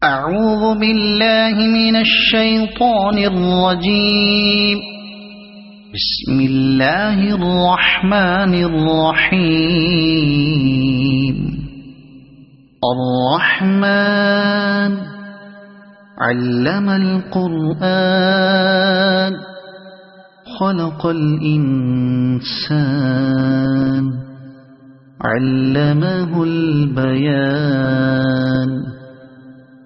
أعوذ بالله من الشيطان الرجيم. بسم الله الرحمن الرحيم. الرحمن علم القرآن خلق الإنسان علمه البيان.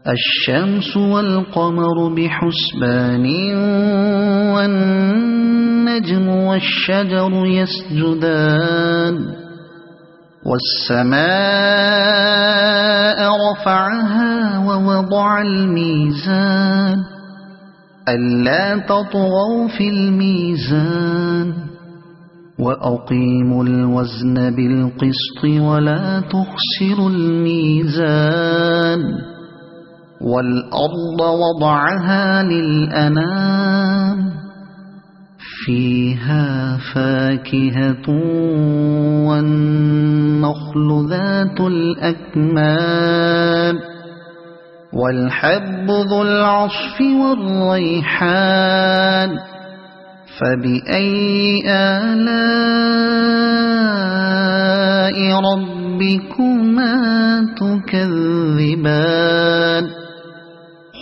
الشمس والقمر بحسبان والنجم والشجر يسجدان. والسماء رفعها ووضع الميزان ألا تطغوا في الميزان وأقيموا الوزن بالقسط ولا تخسروا الميزان. والأرض وضعها للأنام فيها فاكهة والنخل ذات الأكمام والحب ذو العصف والريحان. فبأي آلاء ربكما تكذبان.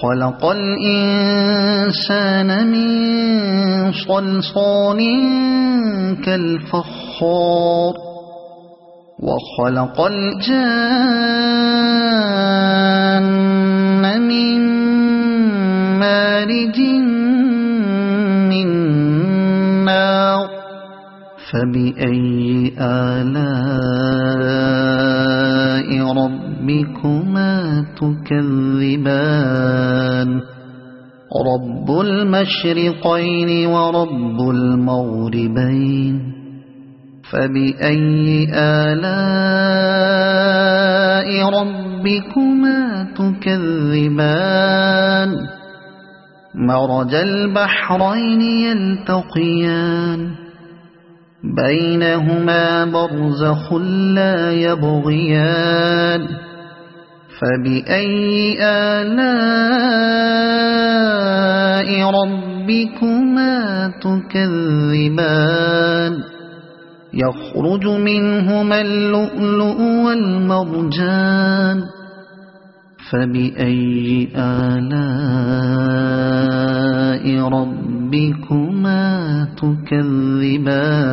خلق الإنسان من صلصال كالفخار وخلق الجان من مارج من نار. فبأي آلاء ربكما تكذبان. رب المشرقين ورب المغربين. فبأي آلاء ربكما تكذبان. مرج البحرين يلتقيان بينهما برزخ لا يبغيان. فبأي آلاء ربكما تكذبان. يخرج منهما اللؤلؤ والمرجان. فبأي آلاء ربكما تكذبان.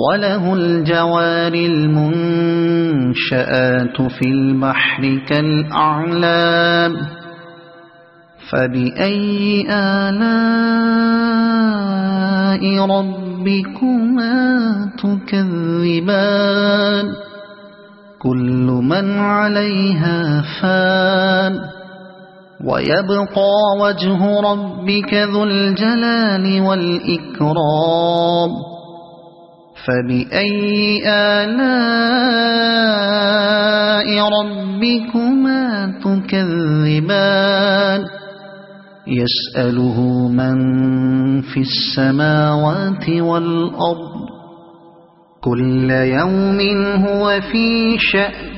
وله الجوار المنشآت في البحر كالأعلام. فبأي آلاء ربكما تكذبان. كل من عليها فان ويبقى وجه ربك ذو الجلال والإكرام. فبأي آلاء ربكما تكذبان. يسأله من في السماوات والأرض كل يوم هو في شأن.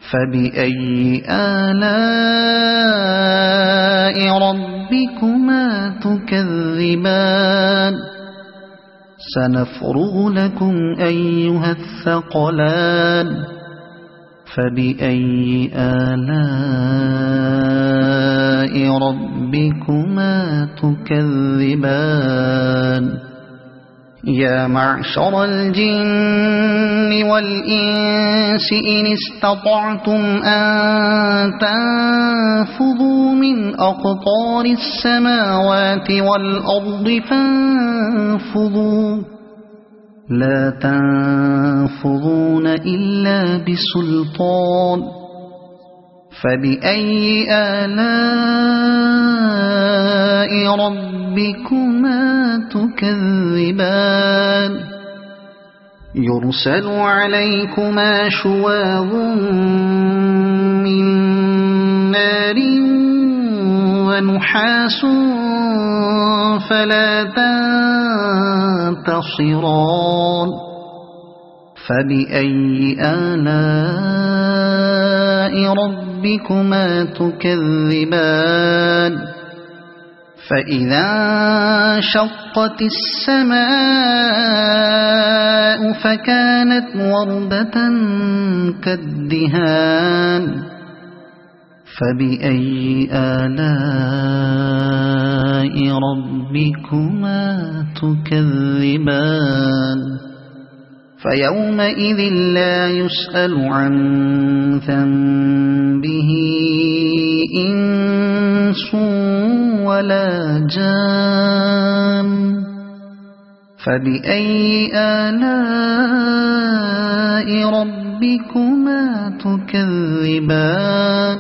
فبأي آلاء ربكما تكذبان. سنفرغ لكم أيها الثقلان. فبأي آلاء ربكما تكذبان. يا معشر الجن والإنس إن استطعتم أن تنفذوا من أقطار السماوات والأرض فانفذوا لا تنفذون إلا بسلطان. فبأي آلاء ربكما تكذبان. يرسل عليكما شواظ من نار ونحاس فلا تنتصران. فبأي آلاء ربكما تكذبان فإذا انشقت السماء فكانت وردة كالدهان فبأي آلاء ربكما تكذبان فيومئذ لا يسأل عن ذنبه إنس ولا جان فبأي آلاء ربكما تكذبان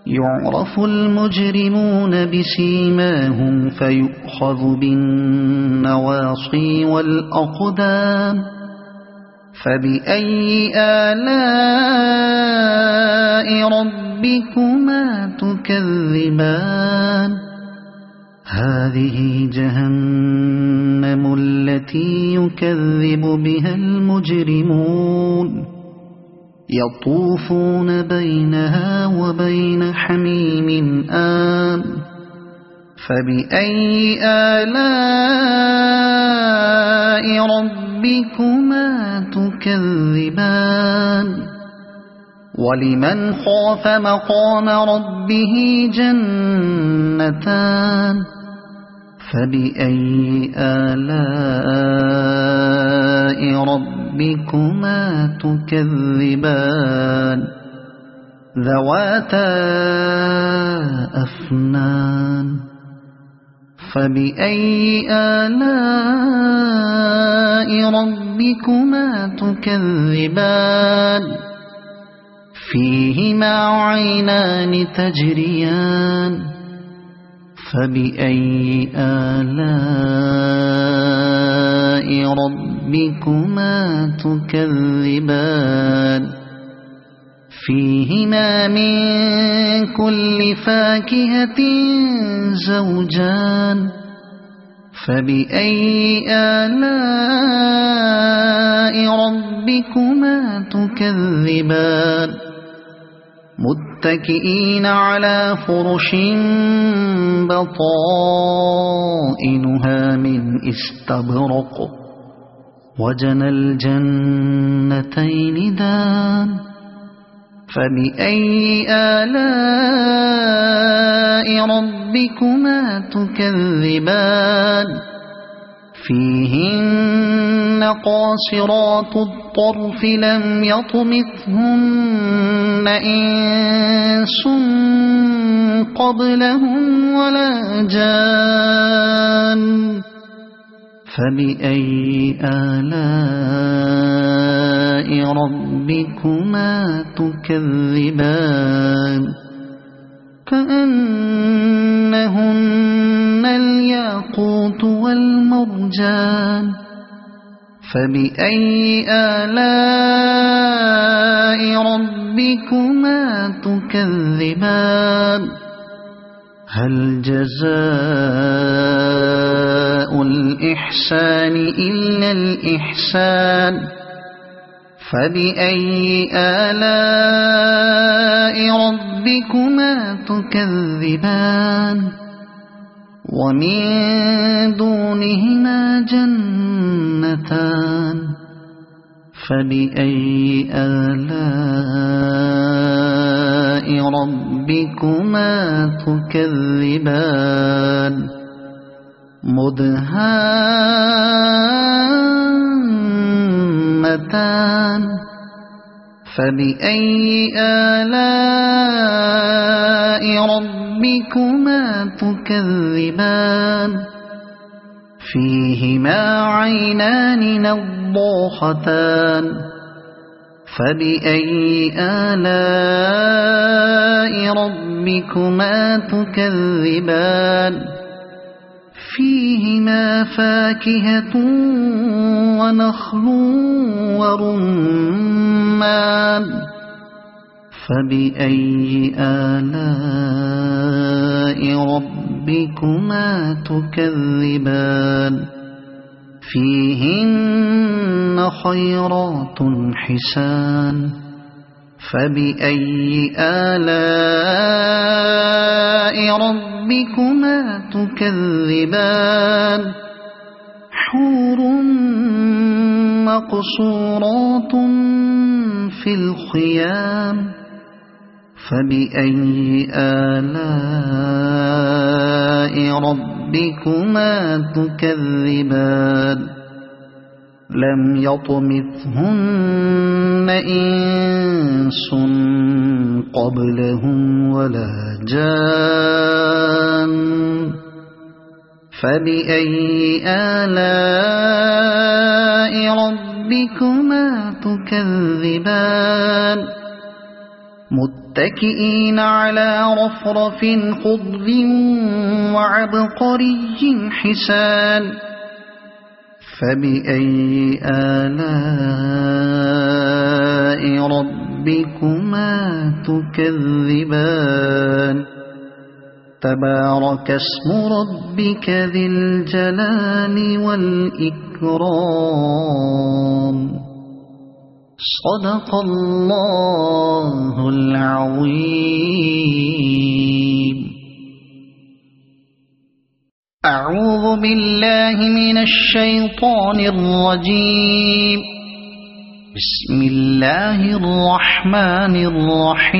يعرف المجرمون بسيماهم فيؤخذ بالنواصي والأقدام فبأي آلاء ربكما تكذبان هذه جهنم التي يكذب بها المجرمون يطوفون بينها وبين حميم آن فبأي آلاء ربكما تكذبان ولمن خاف مقام ربه جنتان فبأي آلاء ربكما تكذبان ذواتا أفنان فبأي آلاء ربكما تكذبان فيهما عينان تجريان فبأي آلاء ربكما تكذبان فيهما من كل فاكهة زوجان فبأي آلاء ربكما تكذبان متكئين على فرش بطائنها من استبرق وجنى الجنتين دان فبأي آلاء ربكما تكذبان فيهن قاصرات الطرف لم يطمثهن إنس قبلهم ولا جان فبأي آلاء ربكما تكذبان كأنهن الياقوت والمرجان فبأي آلاء ربكما تكذبان هل جزاء الإحسان إلا الإحسان فبأي آلاء ربكما تكذبان ومن دونهما جنتان فبأي آلاء ربكما تكذبان مدهامتان فبأي آلاء ربكما تكذبان فيهما عينان نضاختان فبأي آلاء ربكما تكذبان فيهما فاكهة ونخل ورمان فبأي آلاء ربكما تكذبان فيهن خيرات حسان فبأي آلاء ربكما تكذبان حور مقصورات في الخيام فبأي آلاء ربكما تكذبان لم يطمثهن إنس قبلهم ولا جان فبأي آلاء ربكما تكذبان متكئين على رفرف خضر وعبقري حسان فبأي آلاء ربكما تكذبان تبارك اسم ربك ذي الجلال والإكرام صدق الله العظيم. أعوذ بالله من الشيطان الرجيم. بسم الله الرحمن الرحيم.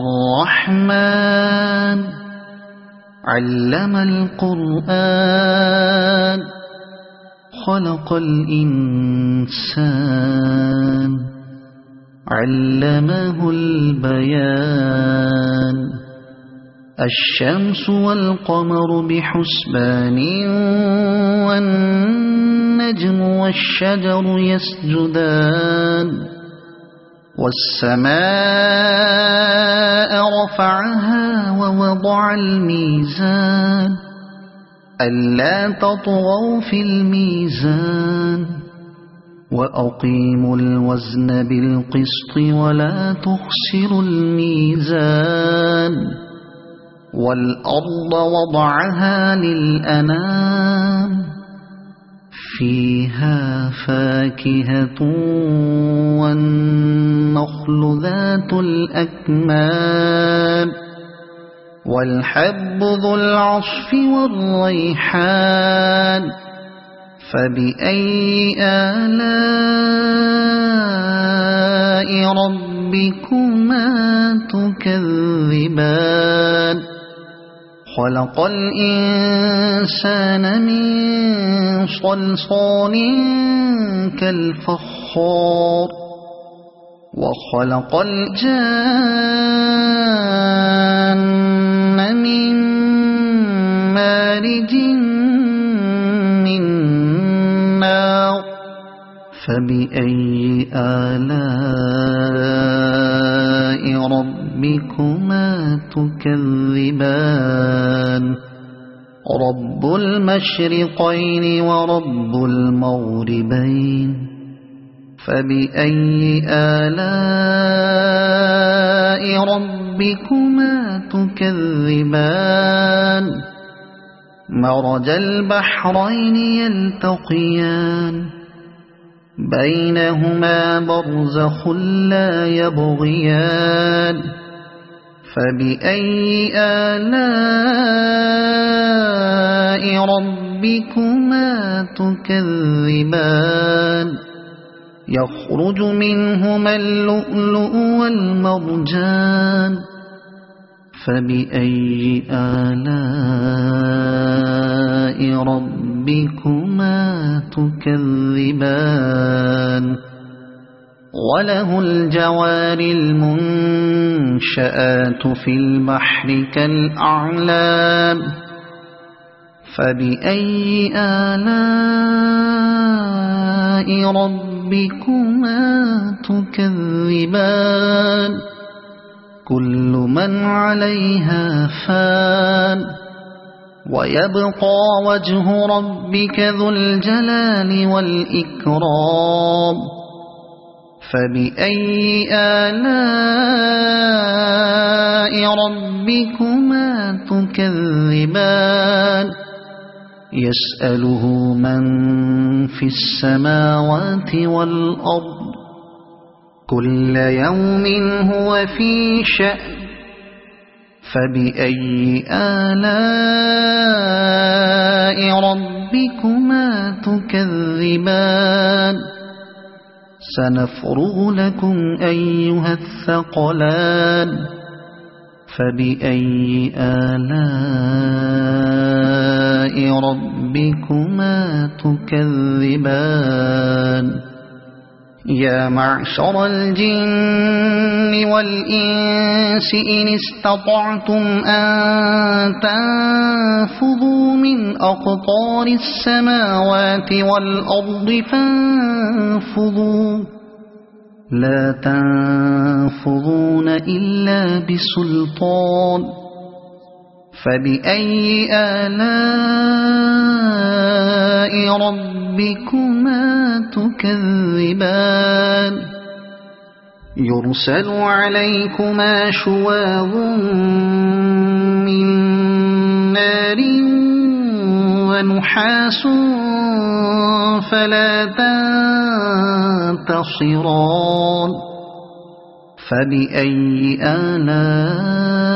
الرحمن علم القرآن خلق الإنسان علمه البيان الشمس والقمر بحسبان والنجم والشجر يسجدان والسماء رفعها ووضع الميزان ألا تطغوا في الميزان وأقيموا الوزن بالقسط ولا تخسروا الميزان والأرض وضعها للأنام فيها فاكهة والنخل ذات الأكمام والحب ذو العصف والريحان فبأي آلاء ربكما تكذبان خلق الإنسان من صلصال كالفخار وخلق الجان من مارج من نار فبأي آلاء ربكما تكذبان رب المشرقين ورب المغربين فبأي آلاء ربكما تكذبان مرج البحرين يلتقيان بينهما برزخ لا يبغيان فبأي آلاء ربكما تكذبان يخرج منهما اللؤلؤ والمرجان فبأي آلاء ربكما تكذبان وله الجوار المنشآت في البحر كالأعلام فبأي آلاء ربكما تكذبان كل من عليها فان ويبقى وجه ربك ذو الجلال والإكرام فبأي آلاء ربكما تكذبان يسأله من في السماوات والأرض كل يوم هو في شأن فبأي آلاء ربكما تكذبان سنفرغ لكم أيها الثقلان فبأي آلاء ربكما تكذبان يا معشر الجن والإنس إن استطعتم أن تنفذوا من أقطار السماوات والأرض فانفذوا لا تنفذون إلا بسلطان فبأي آلاء ربكما تكذبان يرسل عليكما شواظ من نار ونحاس فلا تنتصران فبأي آلاء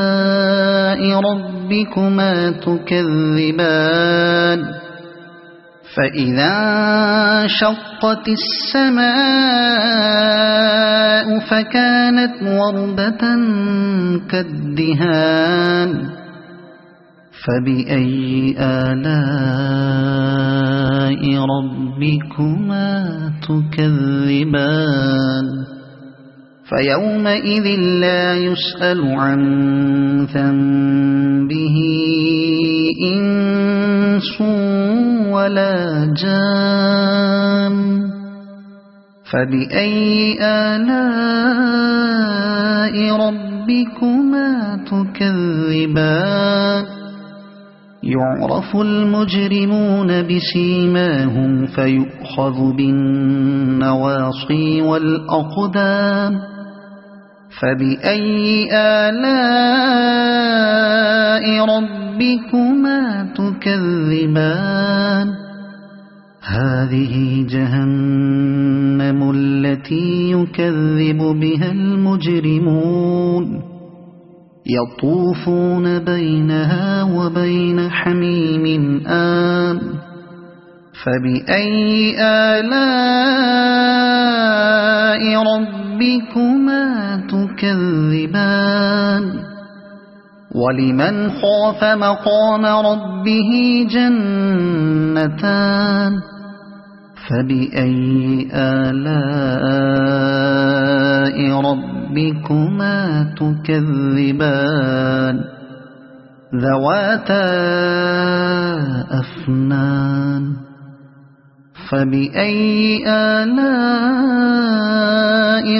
ربكما تكذبان فإذا انشقت السماء فكانت وردة كالدهان فبأي آلاء ربكما تكذبان فيومئذ لا يسأل عن ذنبه إنس ولا جان فبأي آلاء ربكما تكذبان يعرف المجرمون بسيماهم فيؤخذ بالنواصي والأقدام فبأي آلاء ربكما تكذبان هذه جهنم التي يكذب بها المجرمون يطوفون بينها وبين حميم آن فبأي آلاء ربكما تكذبان ولمن خاف مقام ربه جنتان فبأي آلاء ربكما تكذبان ذواتا أفنان فبأي آلاء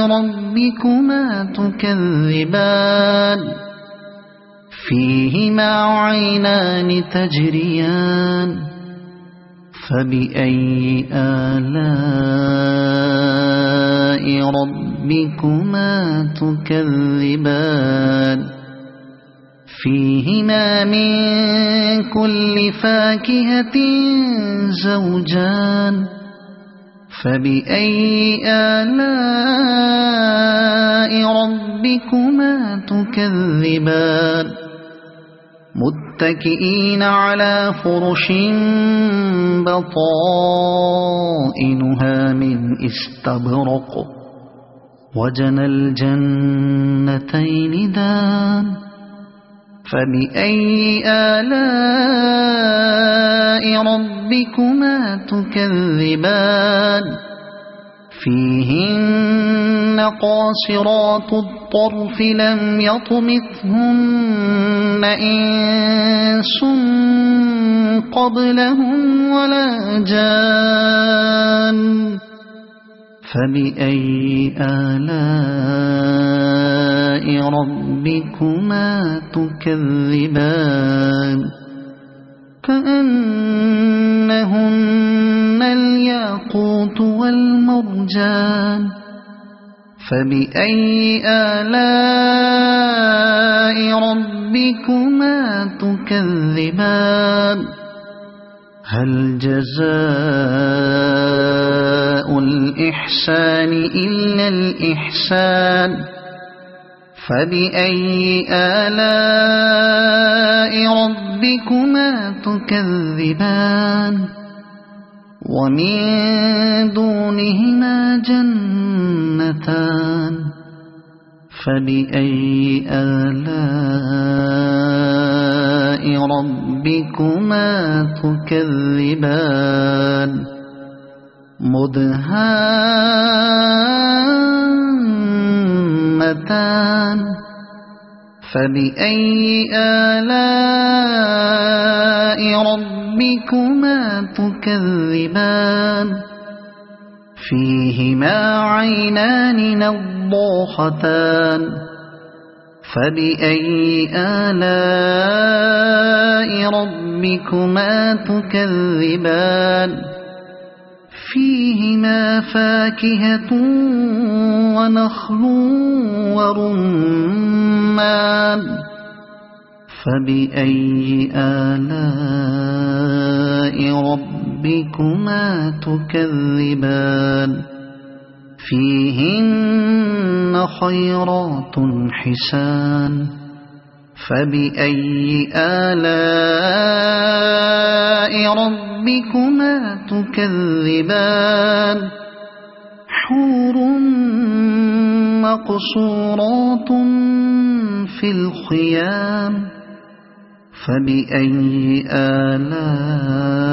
ربكما تكذبان فيهما عينان تجريان فبأي آلاء ربكما تكذبان فيهما من كل فاكهة زوجان فبأي آلاء ربكما تكذبان متكئين على فرش بطائنها من استبرق وجنى الجنتين دان فبأي آلاء ربكما تكذبان فيهن قاصرات الطرف لم يطمثهن إنس قبلهم ولا جان فبأي آلاء ربكما تكذبان كأنهن الياقوت والمرجان فبأي آلاء ربكما تكذبان هل جزاء الإحسان إلا الإحسان فبأي آلاء ربكما تكذبان ومن دونهما جنتان فبأي آلاء ربكما تكذبان مدهامتان فبأي آلاء ربكما تكذبان فيهما عينان نضاختان فبأي آلاء ربكما تكذبان فيهما فاكهة ونخل ورمان فبأي آلاء ربكما تكذبان فيهن خيرات حسان فبأي آلاء ربكما تكذبان حور مقصورات في الخيام فبأي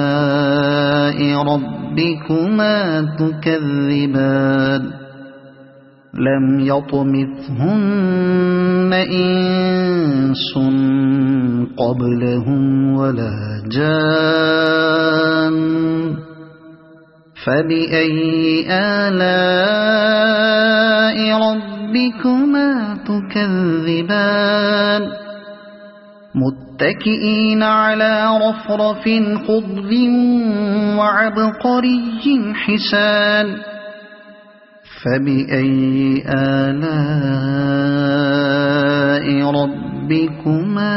آلاء ربكما تكذبان لم يطمثهن إنس قبلهم ولا جان فبأي آلاء ربكما تكذبان متكئين على رفرف خضر وعبقري حسان فبأي آلاء ربكما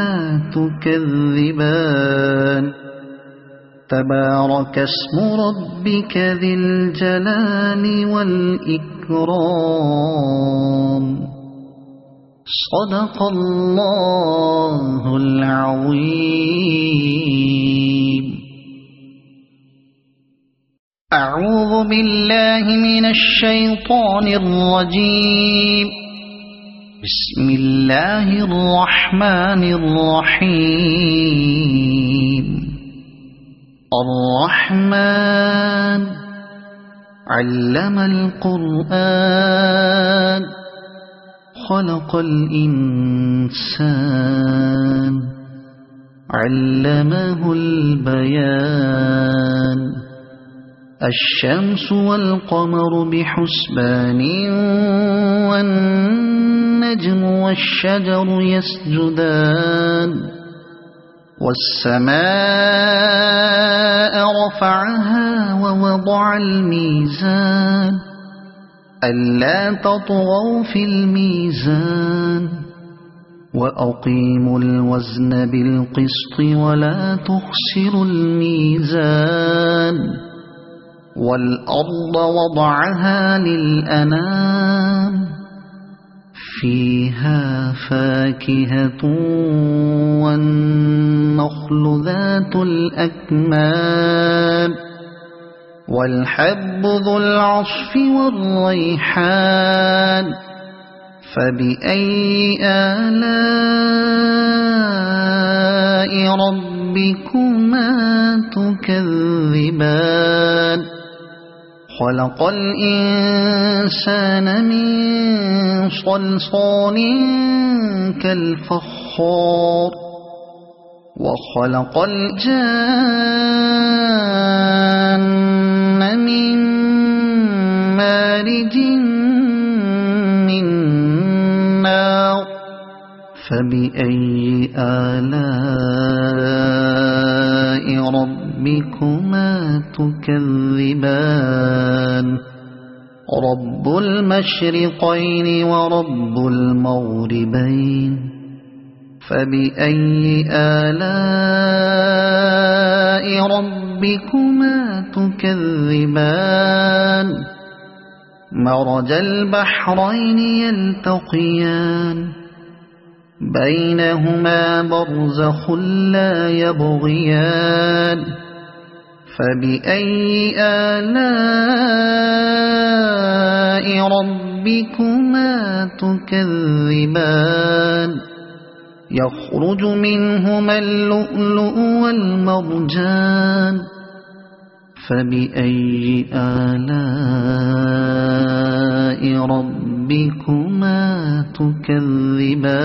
تكذبان تبارك اسم ربك ذي الجلال والإكرام صدق الله العظيم أعوذ بالله من الشيطان الرجيم بسم الله الرحمن الرحيم الرحمن علم القرآن خلق الإنسان علمه البيان الشمس والقمر بحسبان والنجم والشجر يسجدان والسماء رفعها ووضع الميزان ألا تطغوا في الميزان وأقيموا الوزن بالقسط ولا تخسروا الميزان والأرض وضعها للأنام فيها فاكهة والنخل ذات الأكمام والحب ذو العصف والريحان فبأي آلاء ربكما تكذبان خلق الإنسان من صلصال كالفخار وخلق الجان من مارج من نار فبأي آلاء ربكما تكذبان رب المشرقين ورب المغربين فبأي آلاء ربكما تكذبان مرج البحرين يلتقيان بينهما برزخ لا يبغيان فبأي آلاء ربكما تكذبان يخرج منهما اللؤلؤ والمرجان فبأي آلاء ربكما تكذبان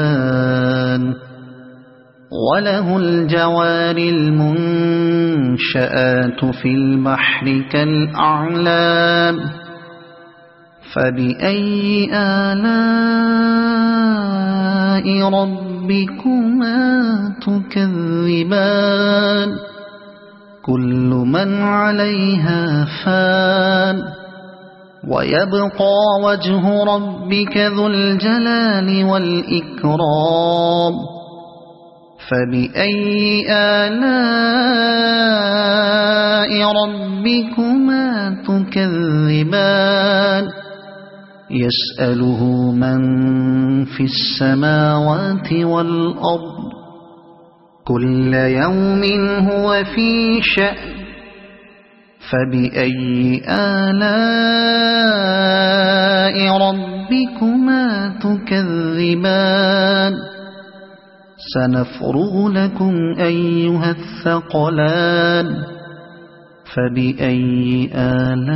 وله الجوار المنشآت في البحر كالأعلام فبأي آلاء ربكما تكذبان كل من عليها فان ويبقى وجه ربك ذو الجلال والإكرام فبأي آلاء ربكما تكذبان يسأله من في السماوات والأرض كل يوم هو في شأن فبأي آلاء ربكما تكذبان سنفرغ لكم أيها الثقلان فبأي آلاء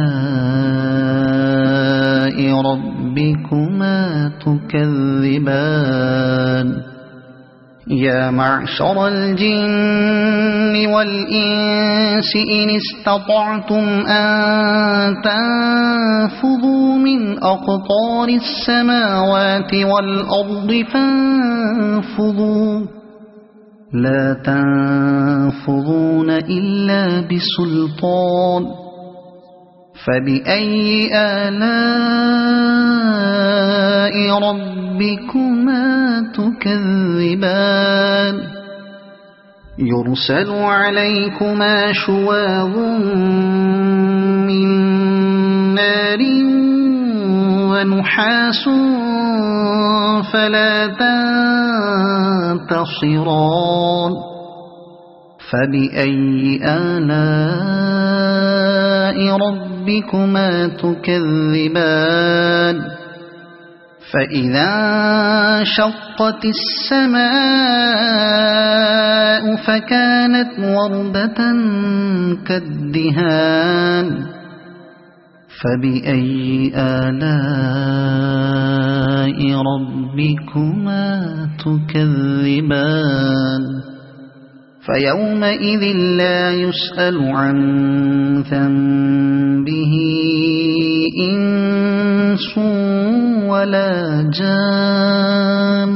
ربكما تكذبان يا معشر الجن والإنس إن استطعتم أن تنفذوا من أقطار السماوات والأرض فانفذوا لا تنفذون إلا بسلطان فبأي آلاء ربكما تكذبان يرسل عليكما شواظ من نار ونحاس فلا تنتصران فبأي آلاء ربكما تكذبان فإذا انشقت السماء فكانت وردة كالدهان فبأي آلاء ربكما تكذبان فيومئذ لا يسأل عن ذنبه إنس ولا جان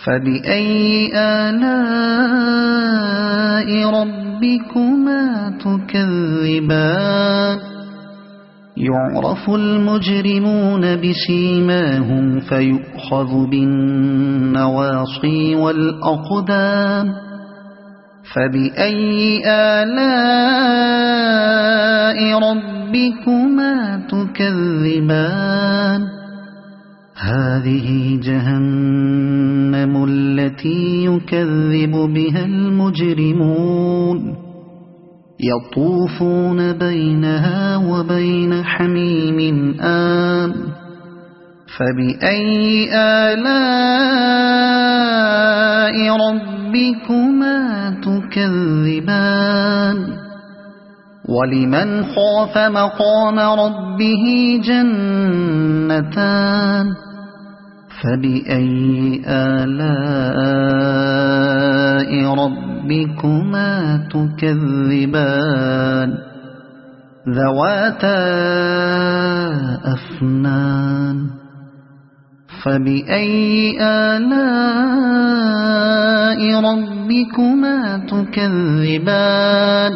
فبأي آلاء ربكما تكذبان يعرف المجرمون بسيماهم فيؤخذ بالنواصي والأقدام فبأي آلاء ربكما تكذبان هذه جهنم التي يكذب بها المجرمون يطوفون بينها وبين حميم آن فبأي آلاء ربكما تكذبان ولمن خاف مقام ربه جنتان فبأي آلاء ربكما تكذبان ذواتا أفنان فبأي آلاء ربكما تكذبان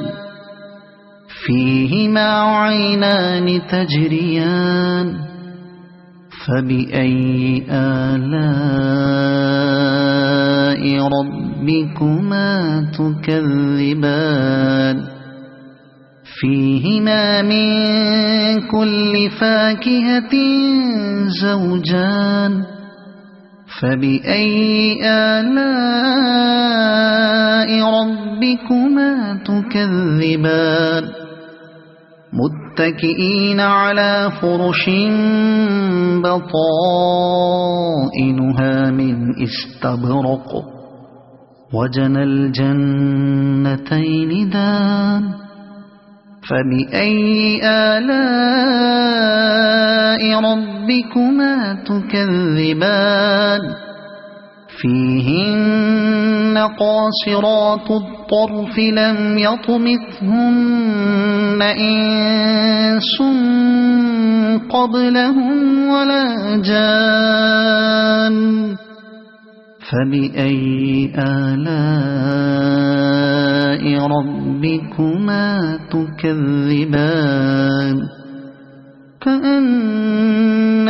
فيهما عينان تجريان فبأي آلاء ربكما تكذبان فيهما من كل فاكهة زوجان فبأي آلاء ربكما تكذبان متكئين على فرش بطائنها من استبرق وجنى الجنتين دان فبأي آلاء ربكما تكذبان فيهن قاصرات الطرف لم يطمثهن إنس قبلهم ولا جان فبأي آلاء ربكما تكذبان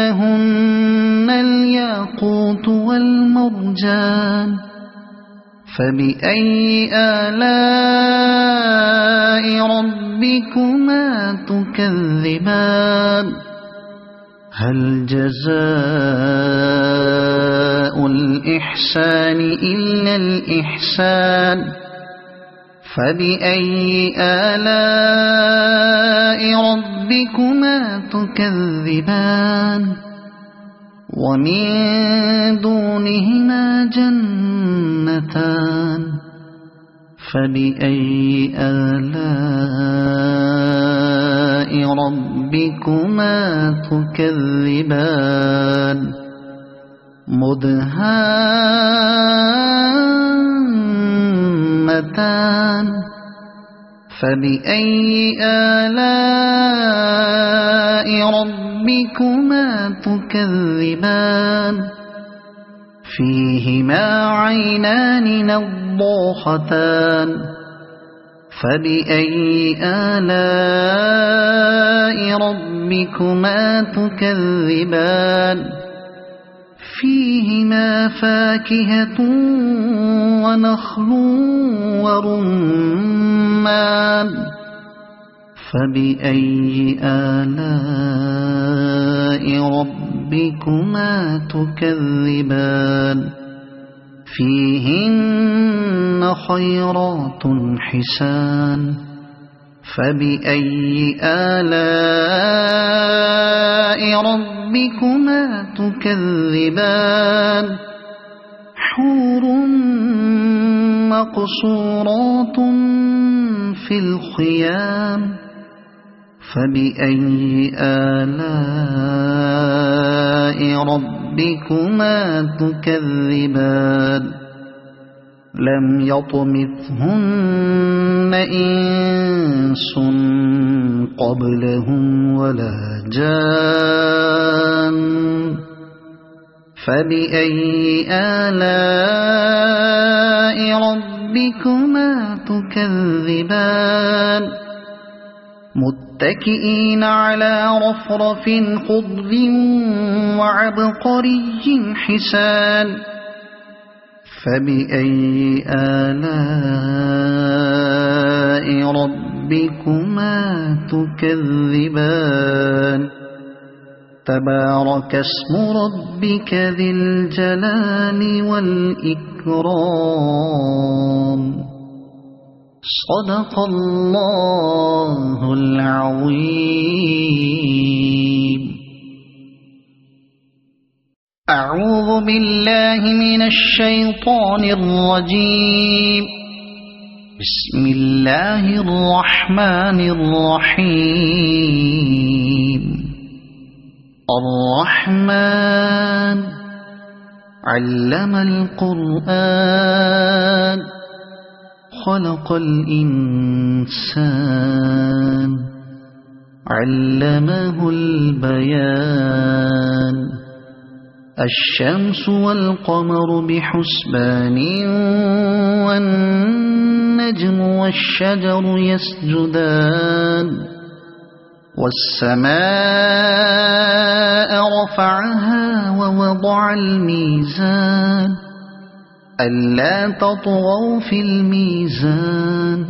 كأنهن الياقوت والمرجان فبأي آلاء ربكما تكذبان هل جزاء الإحسان إلا الإحسان فبأي آلاء ربكما تكذبان ومن دونهما جنتان فبأي آلاء ربكما تكذبان مدهامتان فبأي آلاء ربكما تكذبان فيهما عينان نضاختان فبأي آلاء ربكما تكذبان فيهما فاكهة ونخل ورمان فبأي آلاء ربكما تكذبان فيهن خيرات حسان فبأي آلاء ربكما تكذبان حور مقصورات في الخيام فبأي آلاء ربكما تكذبان لم يطمثهن إنس قبلهم ولا جان فبأي آلاء ربكما تكذبان متكئين على رفرف خضر وعبقري حسان فبأي آلاء ربكما تكذبان تبارك اسم ربك ذي الجلال والإكرام صدق الله العظيم. أعوذ بالله من الشيطان الرجيم. بسم الله الرحمن الرحيم. الرحمن علم القرآن خلق الإنسان علمه البيان الشمس والقمر بحسبان والنجم والشجر يسجدان والسماء رفعها ووضع الميزان ألا تطغوا في الميزان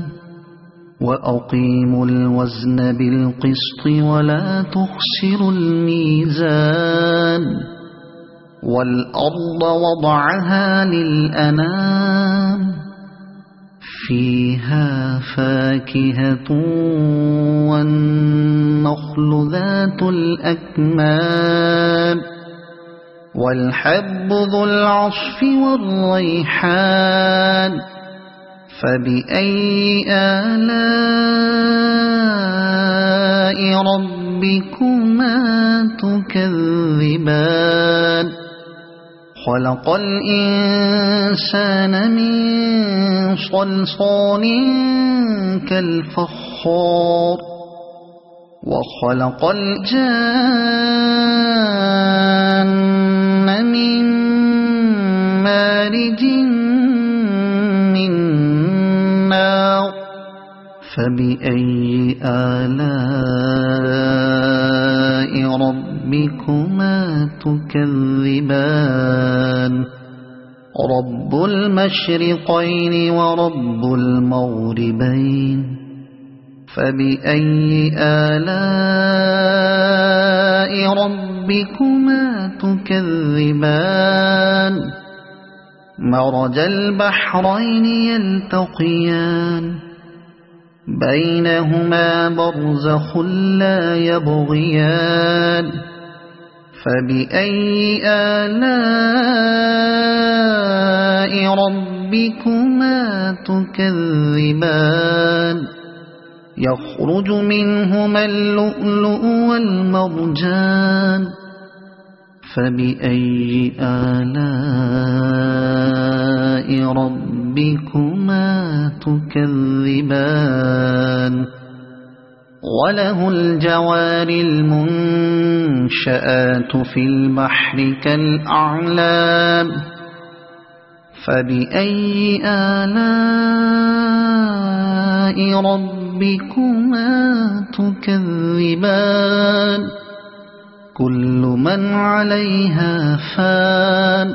وأقيموا الوزن بالقسط ولا تخسروا الميزان والأرض وضعها للأنام فيها فاكهة والنخل ذات الأكمام والحب ذو العصف والريحان فبأي آلاء ربكما تكذبان خلق الإنسان من صلصال كالفخار وخلق الجان من مارج من نار فبأي آلاء ربكما تكذبان رب المشرقين ورب المغربين فبأي آلاء ربكما تكذبان مرج البحرين يلتقيان بينهما برزخ لا يبغيان فبأي آلاء ربكما تكذبان يخرج منهما اللؤلؤ والمرجان فبأي آلاء ربكما تكذبان وله الجوار المنشآت في البحر كالأعلام فبأي آلاء ربكما تكذبان كل من عليها فان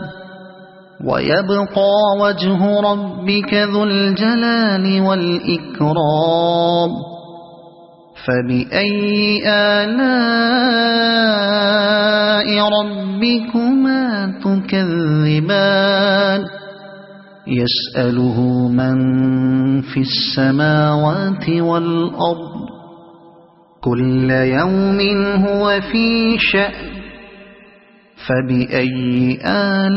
ويبقى وجه ربك ذو الجلال والإكرام فبأي آلاء ربكما تكذبان يسأله من في السماوات والأرض كل يوم هو في شأن فبأي آلاء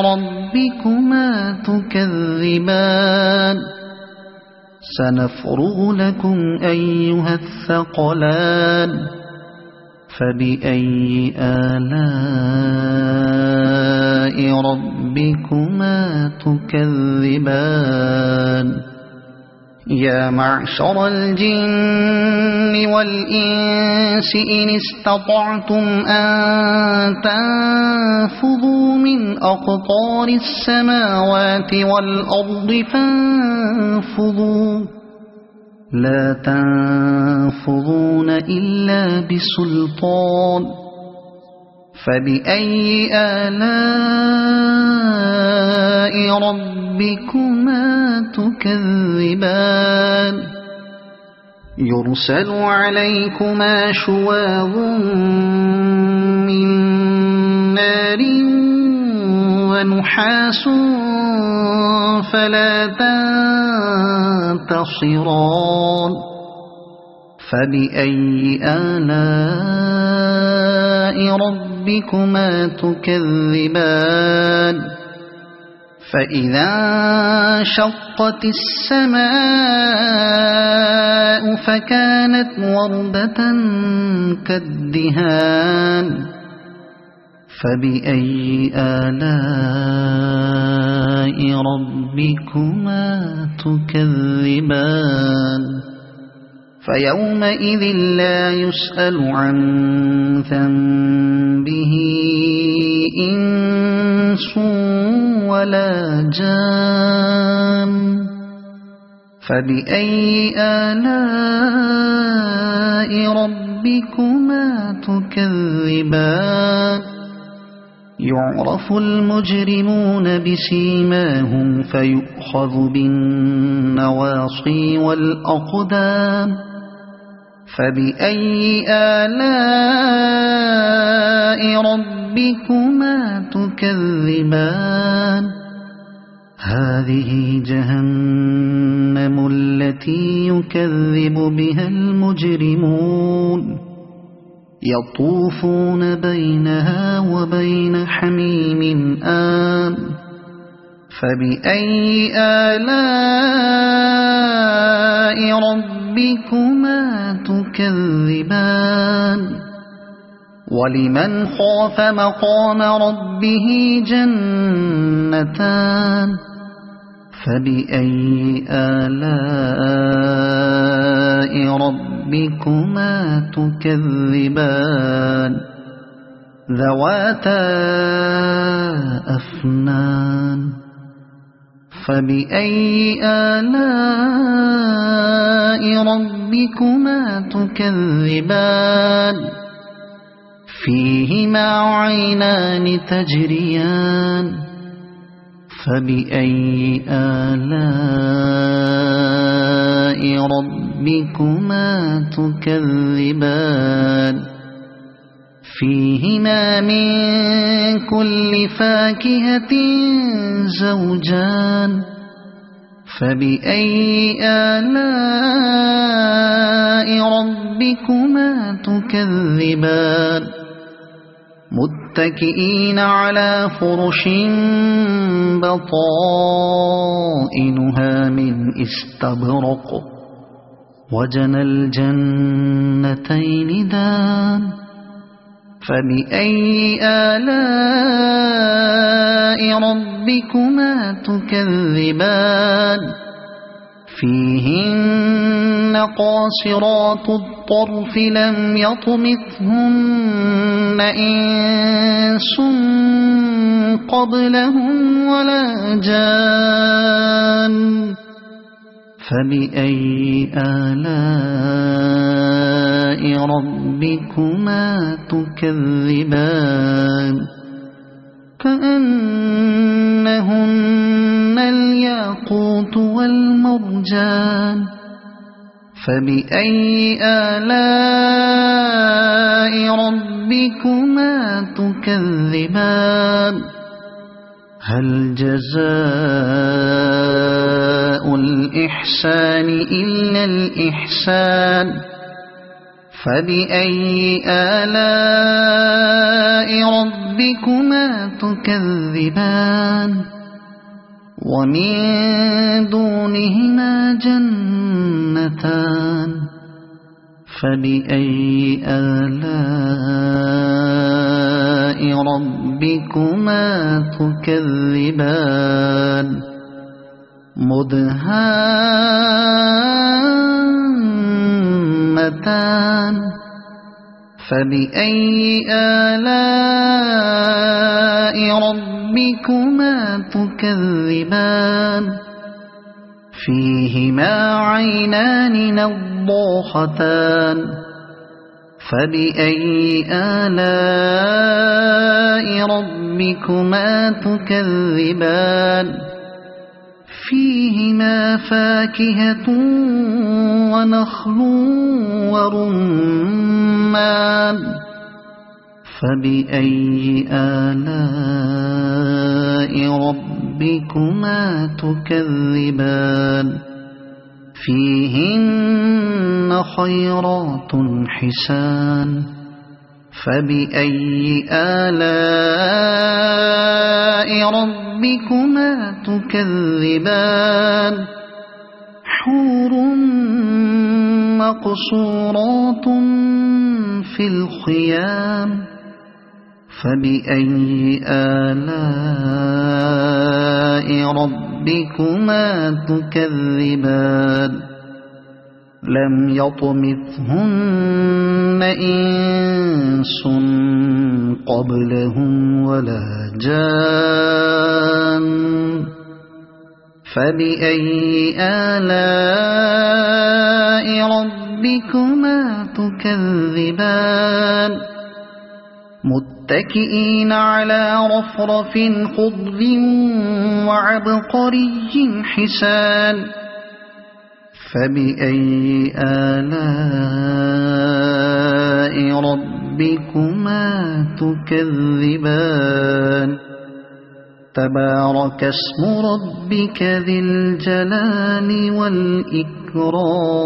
ربكما تكذبان سنفرغ لكم أيها الثقلان فبأي آلاء ربكما تكذبان يا معشر الجن والإنس إن استطعتم أن تنفذوا من أقطار السماوات والأرض فانفذوا لا تنفذون إلا بسلطان فبأي آلاء ربكما تكذبان يرسل عليكما شواظ من نار ونحاس فلا تنتصران فبأي آلاء ربكما تكذبان فإذا انشقت السماء فكانت وردة كالدهان فبأي آلاء ربكما تكذبان فيومئذ لا يسأل عن ذنبه إنس ولا جان فبأي آلاء ربكما تكذبان يعرف المجرمون بسيماهم فيؤخذ بالنواصي والأقدام فبأي آلاء ربكما تكذبان هذه جهنم التي يكذب بها المجرمون يطوفون بينها وبين حميم آن فبأي آلاء ربكما تكذبان ولمن خاف مقام ربه جنتان فبأي آلاء ربكما تكذبان ذواتا أفنان فبأي آلاء ربكما تكذبان فيهما عينان تجريان فبأي آلاء ربكما تكذبان فيهما من كل فاكهة زوجان فبأي آلاء ربكما تكذبان متكئين على فرش بطائنها من استبرق وجنى الجنتين دان فبأي آلاء ربكما تكذبان فيهن قاصرات الطرف لم يطمثهن إنس قبلهم ولا جان فبأي آلاء ربكما تكذبان كأنهن الياقوت والمرجان فبأي آلاء ربكما تكذبان هل جزاء الإحسان إلا الإحسان فبأي آلاء ربكما تكذبان ومن دونهما جنتان فبأي آلاء ربكما تكذبان مدهامتان فبأي آلاء ربكما تكذبان فيهما عينان نضاختان فبأي آلاء ربكما تكذبان فيهما فاكهة ونخل ورمان فبأي آلاء ربكما تكذبان فيهن خيرات حسان فبأي آلاء ربكما تكذبان حور مقصورات في الخيام فبأي آلاء ربكما تكذبان لم يطمثهن إنس قبلهم ولا جان فبأي آلاء ربكما تكذبان متكئين على رفرف خضر وعبقري حسان فبأي آلاء ربكما تكذبان تبارك اسم ربك ذي الجلال والإكرام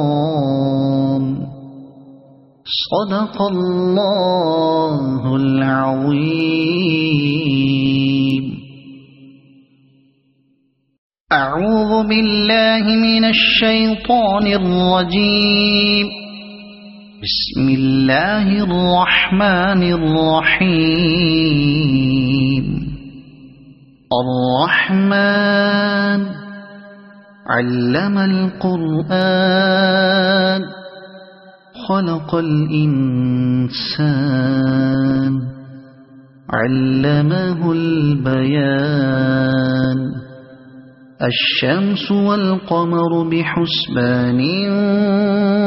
صدق الله العظيم. أعوذ بالله من الشيطان الرجيم. بسم الله الرحمن الرحيم. الرحمن علم القرآن خلق الإنسان علمه البيان الشمس والقمر بحسبان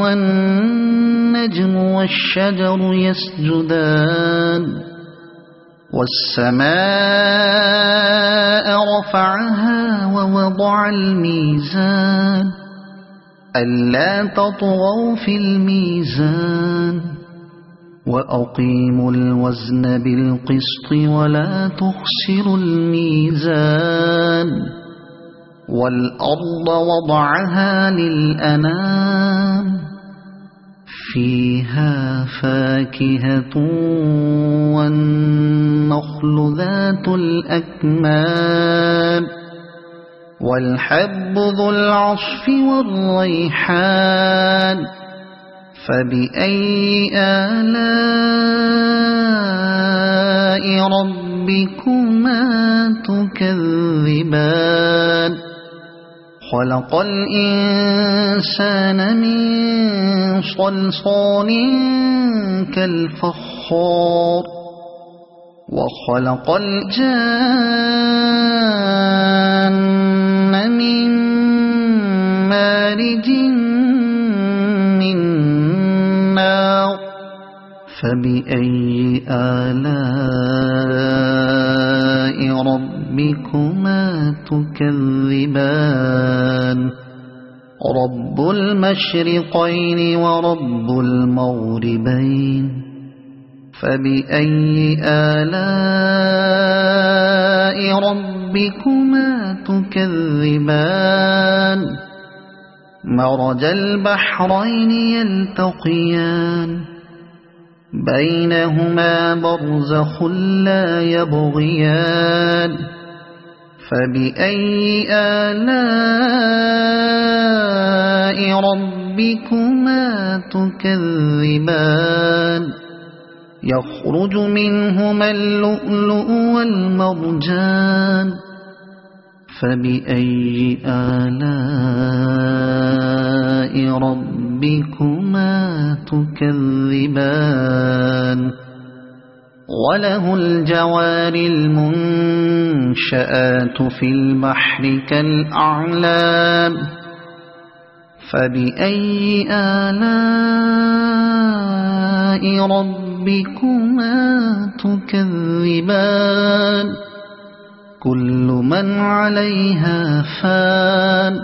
والنجم والشجر يسجدان والسماء رفعها ووضع الميزان ألا تطغوا في الميزان وأقيموا الوزن بالقسط ولا تخسروا الميزان والأرض وضعها للأنام فيها فاكهة والنخل ذات الأكمام والحب ذو العصف والريحان فبأي آلاء ربكما تكذبان خلق الإنسان من صلصال كالفخار وخلق الجان من مارج من نار فبأي آلاء ربكما تكذبان رب المشرقين ورب المغربين فبأي آلاء ربكما تكذبان مرج البحرين يلتقيان بينهما برزخ لا يبغيان فبأي آلاء ربكما تكذبان يخرج منهما اللؤلؤ والمرجان فبأي آلاء ربكما تكذبان وله الجوار المنشآت في البحر كالأعلام فبأي آلاء ربكما تكذبان كل من عليها فان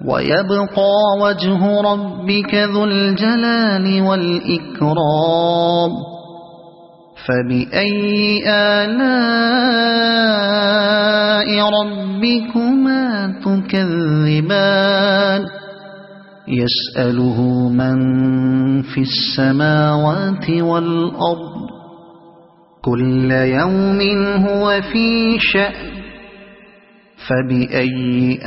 ويبقى وجه ربك ذو الجلال والإكرام فبأي آلاء ربكما تكذبان يسأله من في السماوات والأرض كل يوم هو في شأن فبأي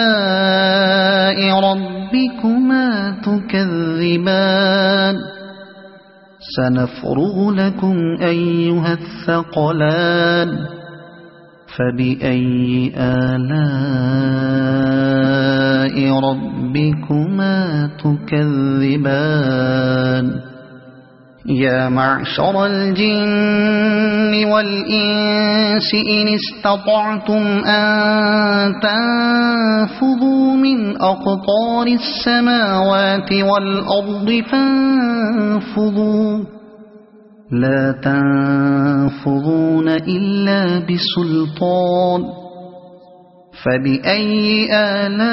آلاء ربكما تكذبان سنفرغ لكم أيها الثقلان فبأي آلاء ربكما تكذبان يا معشر الجن والإنس إن استطعتم أن تنفذوا من أقطار السماوات والأرض فانفذوا لا تنفذون إلا بسلطان فبأي آلاء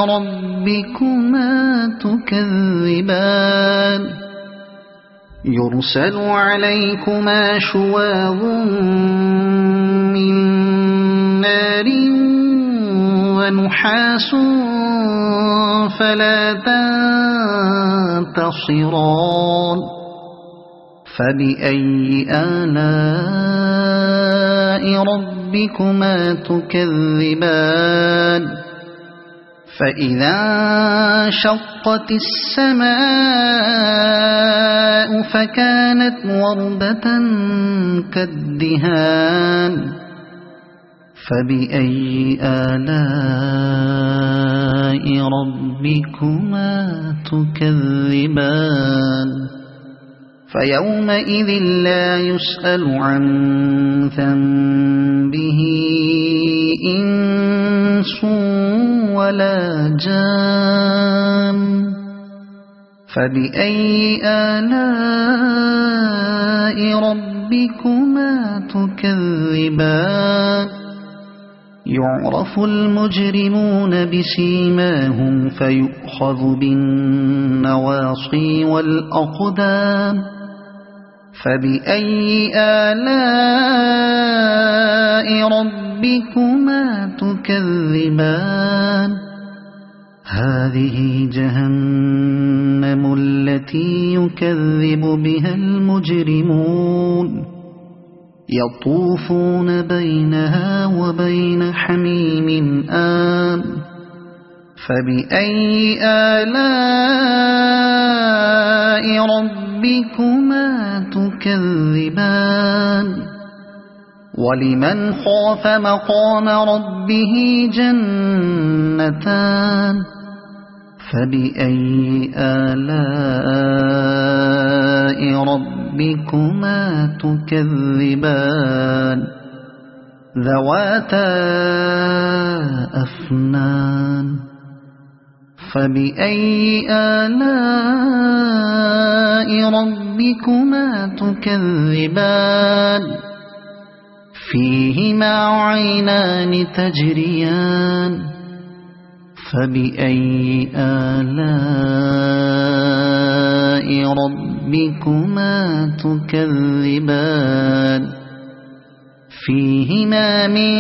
ربكما تكذبان يرسل عليكما شواظ من نار ونحاس فلا تنتصران فبأي آلاء ربكما تكذبان فإذا انشقت السماء فكانت وردة كالدهان فبأي آلاء ربكما تكذبان فيومئذ لا يسأل عن ذنبه إنس ولا جان فبأي آلاء ربكما تكذبان يعرف المجرمون بسيماهم فيؤخذ بالنواصي والأقدام فبأي آلاء ربكما تكذبان هذه جهنم التي يكذب بها المجرمون يطوفون بينها وبين حميم آن فبأي آلاء ربكما تكذبان ولمن خاف مقام ربه جنتان فبأي آلاء ربكما تكذبان ذواتا أفنان فبأي آلاء ربكما تكذبان فيهما عينان تجريان فبأي آلاء ربكما تكذبان فيهما من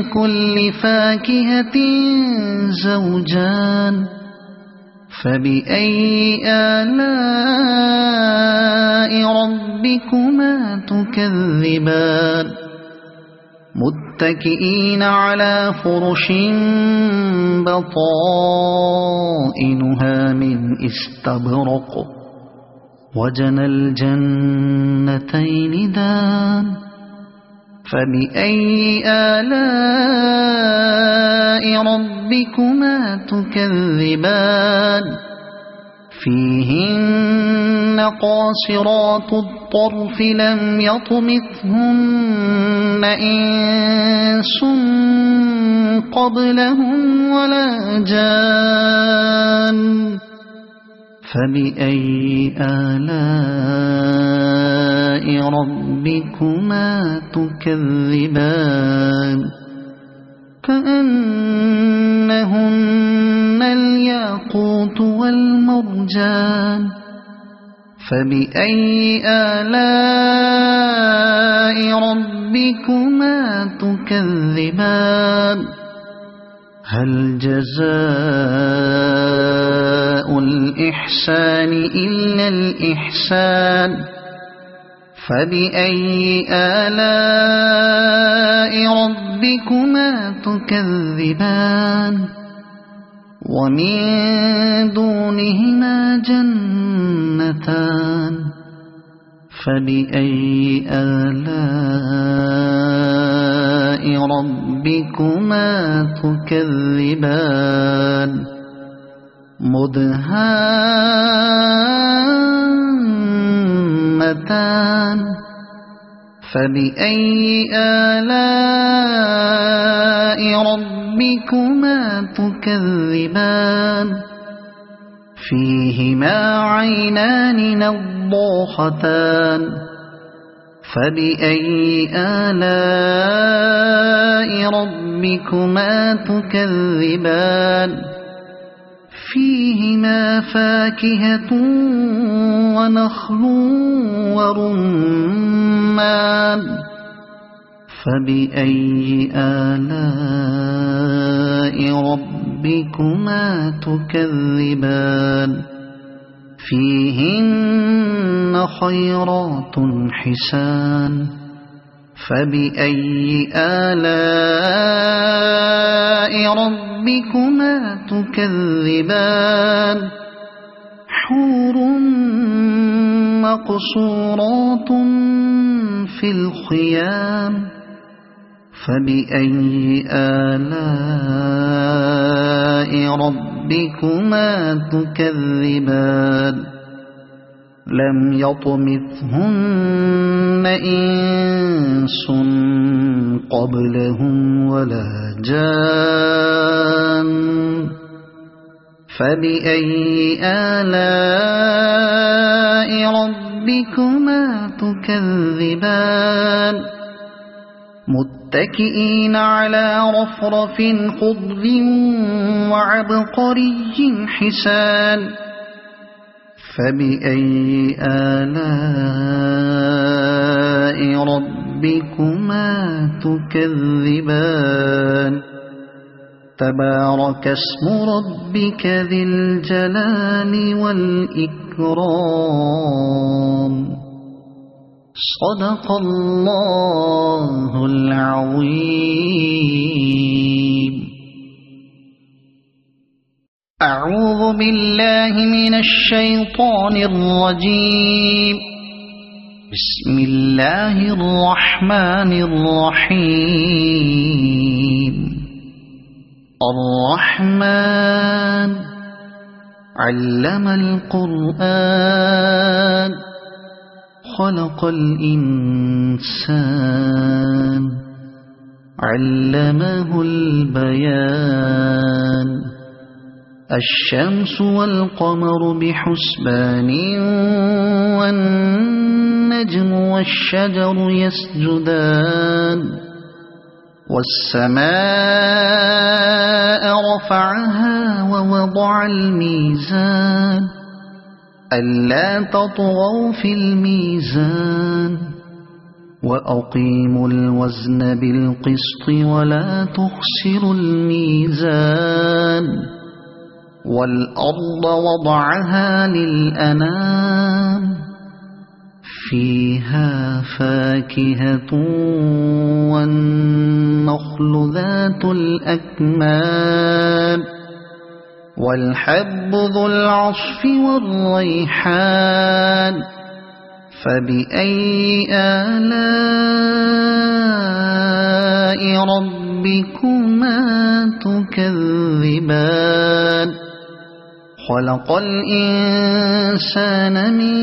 كل فاكهة زوجان فبأي آلاء ربكما تكذبان متكئين على فرش بطائنها من استبرق وجنى الجنتين دان فبأي آلاء ربكما تكذبان فيهن قاصرات الطرف لم يطمثهن إنس قبلهم ولا جان فبأي آلاء ربكما تكذبان كأنهن الياقوت والمرجان فبأي آلاء ربكما تكذبان هل جزاء الإحسان إلا الإحسان فبأي آلاء ربكما تكذبان ومن دونهما جنتان فبأي آلاء ربكما تكذبان مدهامتان فبأي آلاء ربكما تكذبان فيهما عينان نضاختان فبأي آلاء ربكما تكذبان فيهما فاكهة ونخل ورمان فبأي آلاء ربكما تكذبان فيهن خيرات حسان فبأي آلاء ربكما تكذبان حور مقصورات في الخيام فبأي آلاء ربكما تكذبان لم يطمثهن إنس قبلهم ولا جان فبأي آلاء ربكما تكذبان متكئين على رفرف خضر وعبقري حسان فبأي آلاء ربكما تكذبان تبارك اسم ربك ذي الجلال والإكرام صدق الله العظيم. أعوذ بالله من الشيطان الرجيم. بسم الله الرحمن الرحيم. الرحمن علم القرآن خلق الإنسان علمه البيان الشمس والقمر بحسبان والنجم والشجر يسجدان والسماء رفعها ووضع الميزان ألا تطغوا في الميزان وأقيموا الوزن بالقسط ولا تخسروا الميزان والأرض وضعها للأنام فيها فاكهة والنخل ذات الأكمام والحب ذو العصف والريحان فبأي آلاء ربكما تكذبان خلق الإنسان من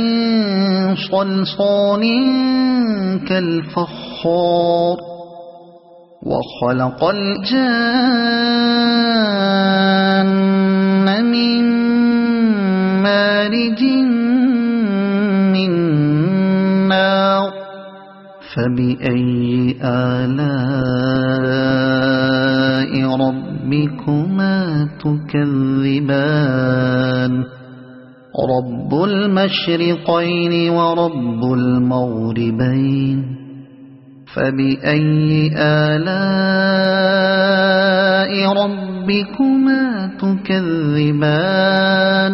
صلصال كالفخار وخلق الجان من مارج من نار فبأي آلاء ربكما تكذبان رب المشرقين ورب المغربين فبأي آلاء ربكما تكذبان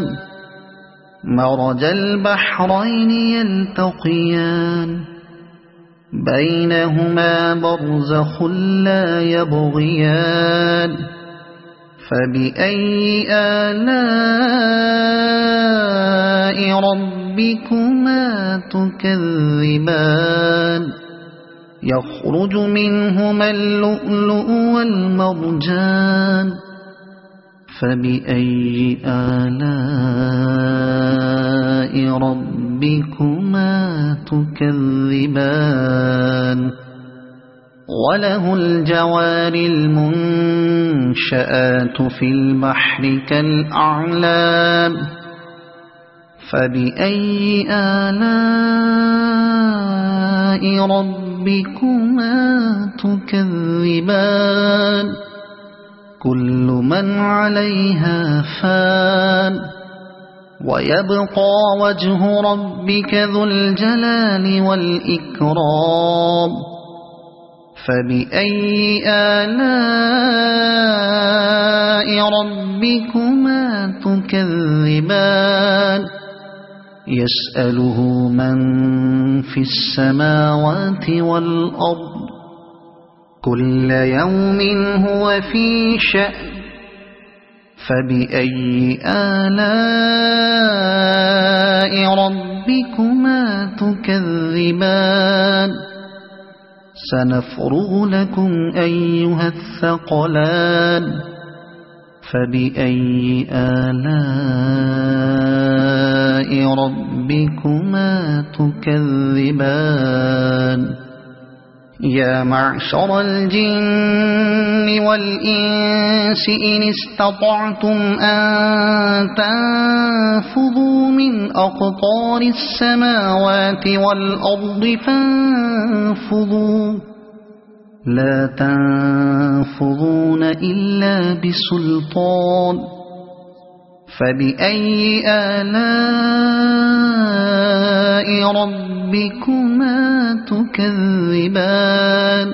مرج البحرين يلتقيان بينهما برزخ لا يبغيان فبأي آلاء ربكما تكذبان يخرج منهما اللؤلؤ والمرجان فبأي آلاء ربكما تكذبان وله الجوار المنشآت في البحر كالأعلام فبأي آلاء ربكما تكذبان كل من عليها فان ويبقى وجه ربك ذو الجلال والإكرام فبأي آلاء ربكما تكذبان يسأله من في السماوات والأرض كل يوم هو في شأن فبأي آلاء ربكما تكذبان سنفرغ لكم أيها الثقلان فبأي آلاء ربكما تكذبان يا معشر الجن والإنس إن استطعتم أن تنفذوا من أقطار السماوات والأرض فانفذوا لا تنفذون إلا بسلطان فبأي آلاء ربكما تكذبان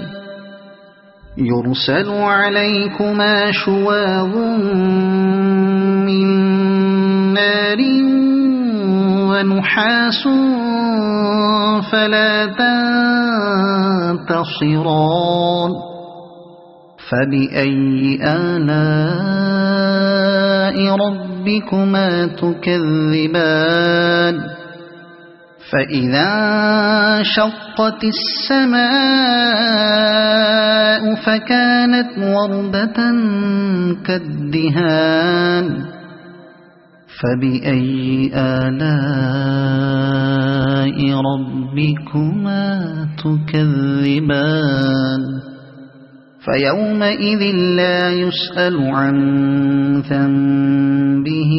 يرسل عليكما شواظ من نار ونحاس فلا تنتصران فبأي آلاء ربكما تكذبان فإذا انشقت السماء فكانت وردة كالدهان فبأي آلاء ربكما تكذبان فيومئذ لا يسأل عن ذنبه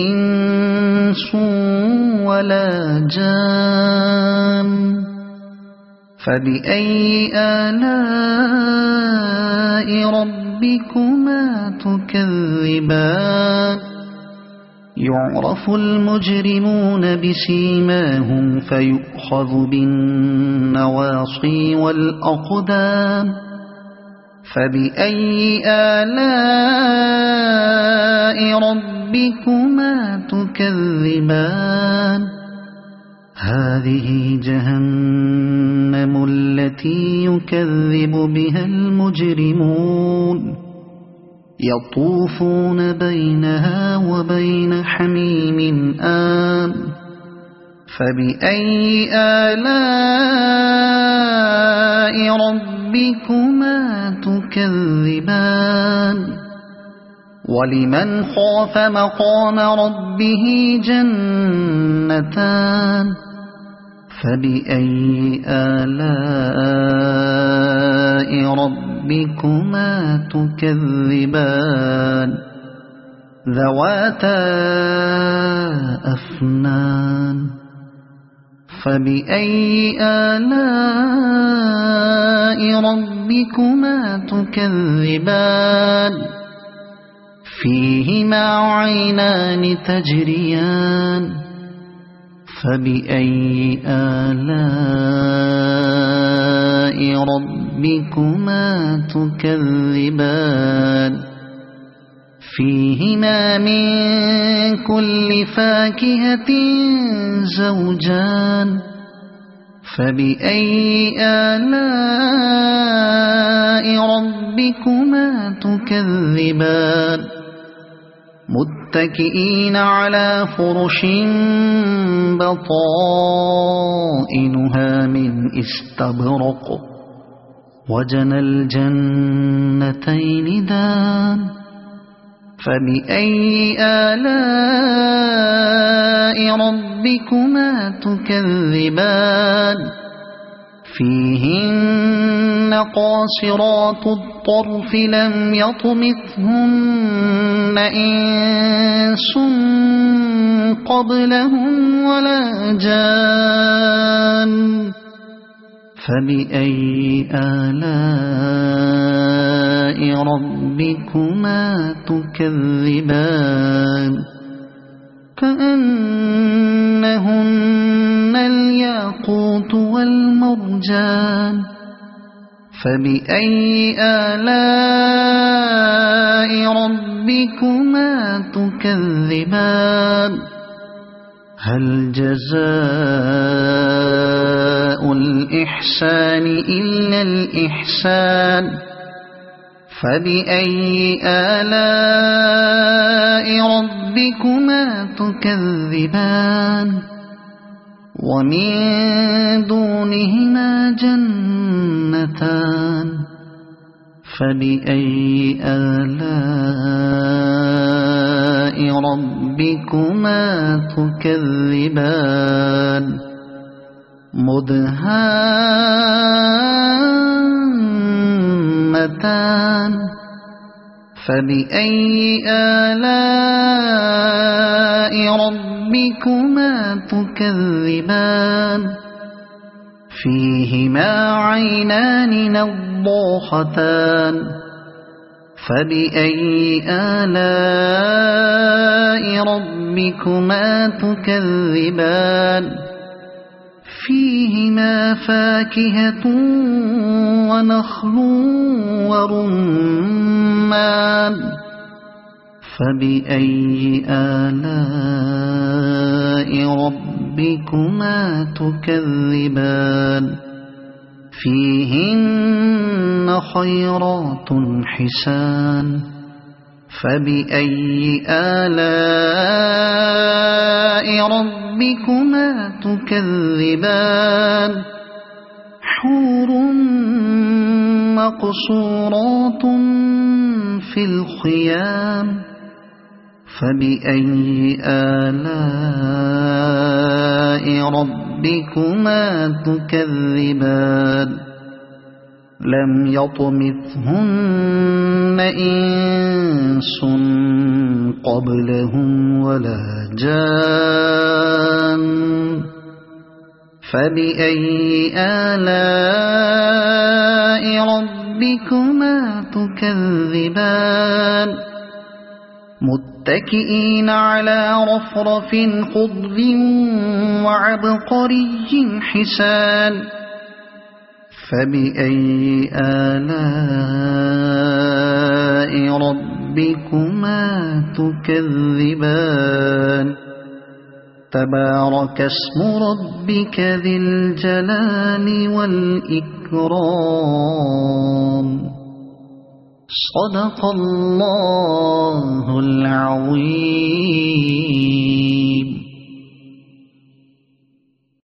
إنس ولا جان فبأي آلاء ربكما تكذبان يعرف المجرمون بسيماهم فيؤخذ بالنواصي والأقدام فبأي آلاء ربكما تكذبان هذه جهنم التي يكذب بها المجرمون يطوفون بينها وبين حميم آن فبأي آلاء ربكما تكذبان ولمن خاف مقام ربه جنتان فبأي آلاء ربكما تكذبان ذواتا أفنان فبأي آلاء ربكما تكذبان فيهما عينان تجريان فبأي آلاء ربكما تكذبان فيهما من كل فاكهة زوجان فبأي آلاء ربكما تكذبان متكئين على فرش بطائنها من استبرق وجنى الجنتين دان فبأي آلاء ربكما تكذبان فيهن قاصرات الطرف لم يطمثهن إنس قبلهم ولا جان فبأي آلاء ربكما تكذبان كأنهن الياقوت والمرجان فبأي آلاء ربكما تكذبان هل جزاء الإحسان إلا الإحسان فبأي آلاء ربكما تكذبان ومن دونهما جنتان فبأي آلاء ربكما تكذبان مدهامتان فبأي آلاء ربكما تكذبان فيهما عينان نضاختان فبأي آلاء ربكما تكذبان فيهما فاكهة ونخل ورمان فبأي آلاء ربكما تكذبان فيهن خيرات حسان فبأي آلاء ربكما تكذبان حور مقصورات في الخيام فبأي آلاء ربكما تكذبان لم يطمثهن إنس قبلهم ولا جان فبأي آلاء ربكما تكذبان متكئين على رفرف خضر وعبقري حسان فبأي آلاء ربكما تكذبان تبارك اسم ربك ذي الجلال والإكرام صدق الله العظيم.